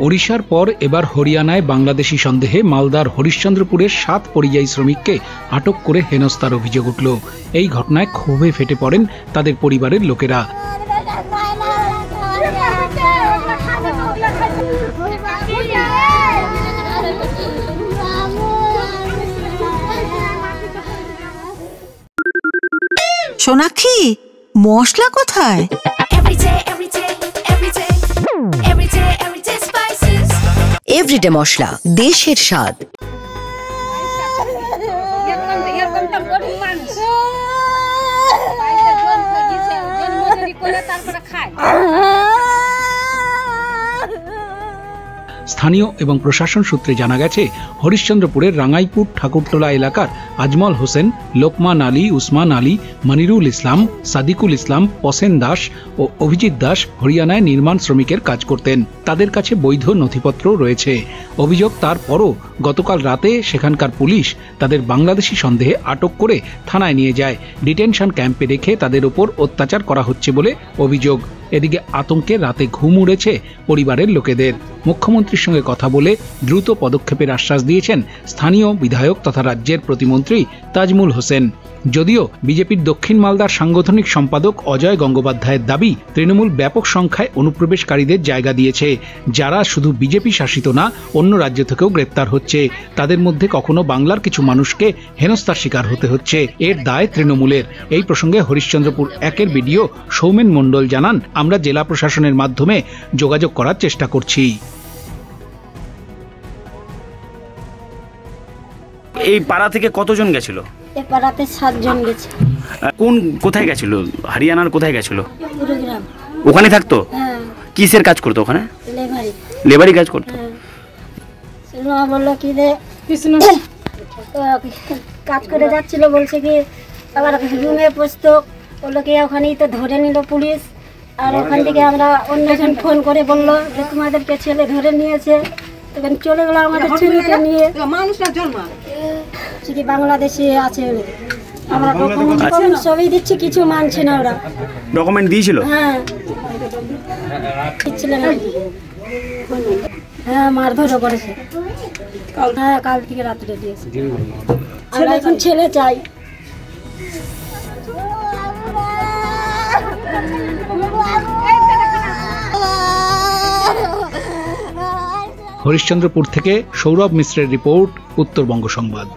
ওড়িশার পর এবার হরিয়ানায় বাংলাদেশি সন্দেহে মালদার হরিশ্চন্দ্রপুরের 7 পরিযায়ী শ্রমিককে আটক করে হেনস্থার অভিযোগ উঠল। এই ঘটনায় ক্ষোভে ফেটে পড়েন তাদের পরিবারের লোকেরা। সোনাক্ষী, মশলা কোথায়? এভরিডে মশলা, দেশের স্বাদ। স্থানীয় এবং প্রশাসন সূত্রে জানা গেছে, হরিশ্চন্দ্রপুরের রাঙ্গাইপুর ঠাকুরটোলা এলাকার আজমল হোসেন, লোকমান আলী, উসমান আলী, মনিরুল ইসলাম, সাদিকুল ইসলাম, পসেন দাস ও অভিজিৎ দাস হরিয়ানায় নির্মাণ শ্রমিকের কাজ করতেন। তাদের কাছে বৈধ নথিপত্র রয়েছে। অভিযোগ, তারপরও গতকাল রাতে সেখানকার পুলিশ তাদের বাংলাদেশি সন্দেহে আটক করে থানায় নিয়ে যায়। ডিটেনশন ক্যাম্পে রেখে তাদের উপর অত্যাচার করা হচ্ছে বলে অভিযোগ। এদিকে আতঙ্কে রাতে ঘুম উড়েছে পরিবারের লোকেদের। মুখ্যমন্ত্রীর সঙ্গে কথা বলে দ্রুত পদক্ষেপের আশ্বাস দিয়েছেন স্থানীয় বিধায়ক তথা রাজ্যের প্রতিমন্ত্রী তাজমুল হোসেন। যদিও বিজেপির দক্ষিণ মালদার সাংগঠনিক সম্পাদক অজয় গঙ্গোপাধ্যায়ের দাবি, তৃণমূল ব্যাপক সংখ্যায় অনুপ্রবেশকারীদের জায়গা দিয়েছে, যারা শুধু বিজেপি শাসিত না, অন্য রাজ্য থেকেও গ্রেপ্তার হচ্ছে। তাদের মধ্যে কখনো বাংলার কিছু মানুষকে হেনস্থার শিকার হতে হচ্ছে। এর দায় তৃণমূলের। এই প্রসঙ্গে হরিশ্চন্দ্রপুর 1-এর বিডিও সৌমেন মণ্ডল জানান, আমরা জেলা প্রশাসনের মাধ্যমে যোগাযোগ করার চেষ্টা করছি। এই পাড়া থেকে কতজন গেছিল? এই পাড়াতে 7 জন গেছে। কোথায় গেছিল? হরিয়ানার কোথায় গেছিল? গুরুগ্রাম। ওখানে থাকতো? হ্যাঁ। কিসের কাজ করতো ওখানে? লেবারি কাজ করতো। বললো কি রে কাজ করে যাচ্ছিল, বলছে কি আবার রুমে বসতো, বললো কি ওখানেই তো ধরে নিল পুলিশ। আর ওখান থেকে আমরা অন্যজন ফোন করে বললো যে তোমাদেরকে ছেলে ধরে নিয়েছে। তখন চলে গেলো আমাদের ছেলেকে নিয়ে। বাংলাদেশে আছে, আমরা ডকুমেন্ট সবই দিচ্ছি, কিছু মানছে না ওরা। ডকুমেন্ট দিয়েছিল? হ্যাঁ দিচ্ছিল না। হ্যাঁ মারধরও করেছে। হ্যাঁ কাল থেকে রাত্রে দিয়েছে। আমরা এখন ছেলে চাই। হরিশ্চন্দ্রপুর থেকে সৌরভ মিশ্রের রিপোর্ট, উত্তরবঙ্গ সংবাদ।